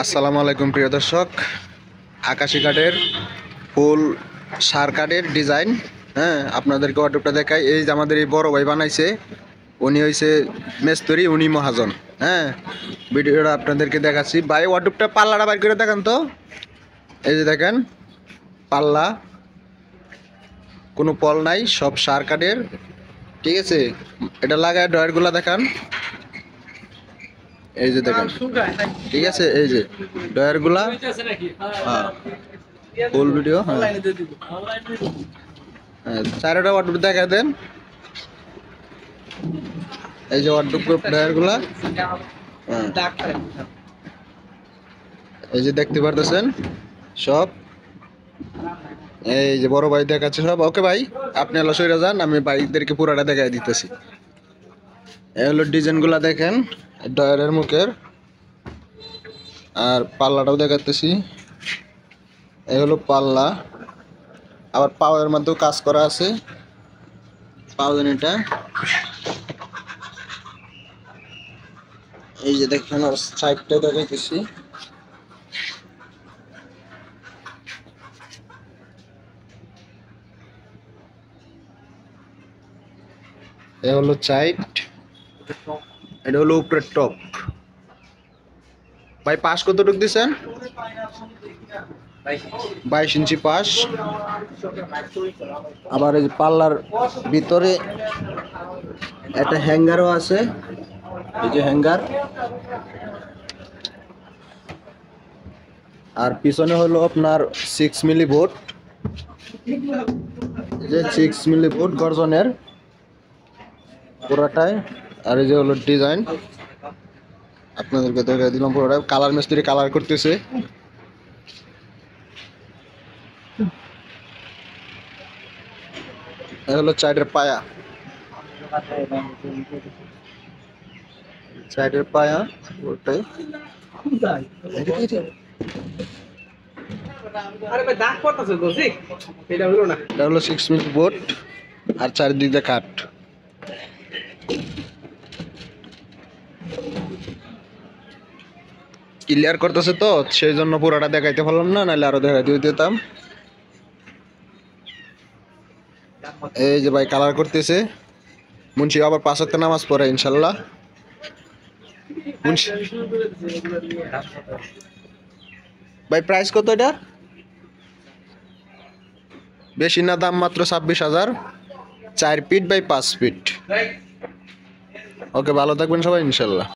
আসসালামু আলাইকুম প্রিয় দর্শক। আকাশি কাঠের ফুল সার কাঠের ডিজাইন, হ্যাঁ আপনাদেরকে ওয়ার্ডরোবটা দেখাই। এই যে আমাদের এই বড় ভাই বানাইছে, উনি হইছে মেস্তরি, উনি মহাজন। হ্যাঁ, ভিডিওটা আপনাদেরকে দেখাচ্ছি। ভাই ওয়ার্ডরোবটা পাল্লাটা বাইর করে দেখান তো। এই যে দেখেন পাল্লা, কোনো পল নাই, সব সার কাঠের। ঠিক আছে, এটা লাগায় ড্রয়ারগুলা দেখান। এই যে দেখেন, ঠিক আছে, এই যে ড্রয়ারগুলা। হ্যাঁ, ফুল ভিডিও। হ্যাঁ, চারটা ওয়ার্ডরোব দেখা দেন। এই যে ওয়ার্ডরোব ড্রয়ারগুলা। এই যে দেখতে পারতেছেন সব। এই যে বড় ভাই দেখাচ্ছে সব। ওকে ভাই, আপনি হলো সইরা যান, আমি ভাইদেরকে পুরাটা দেখাই দিতেছি। এই হলো ডিজাইনগুলা দেখেন ড্রয়ারের মুখের, আর পাল্লাটাও দেখাতেছি। এই হলো পাল্লা, আবার পাওয়ার মধ্যেও কাজ করা আছে। পাওয়ার এটা, এই যে দেখেন আর সাইডটা দেখাইতেছি। এ হলো সাইড, এটা হলো উপরের টপ। ভাই পাশ কতটুকু দিচ্ছেন? 22 ইঞ্চি পাশ। আবার এই পাল্লার ভিতরে একটা হ্যাঙ্গারও আছে, এই যে হ্যাঙ্গার। আর পিছনে হলো আপনার 6 মিলি বোর্ড, যে 6 মিলি বোর্ড গর্জনের পুরাটাই। আর এই যে হলো ডিজাইন, আপনাদেরকে দেখা দিলাম পুরোটা। কালার মিস্ত্রি কালার করতেছে। এই হলো সাইডের পায়া, সাইডের পায়া ওটাই। এটা হলো 6 মিলি বোর্ড, আর চারিদিক দিয়ে কাঠ। ক্লিয়ার করতেছে তো, সেই জন্য পুরোটা দেখাইতে পারলাম না, নাহলে আরো দেখাই দিয়ে দিতাম। এই যে ভাই কালার করতেছে। মুন্সি আবার 5 ওয়াক্ত নামাজ পড়ে ইনশাল্লাহ। মুন্সি ভাই প্রাইস কত এটা? বেশি না, দাম মাত্র 26,000। 4 ফিট বাই 5 ফিট। ওকে, ভালো থাকবেন সবাই ইনশাল্লাহ।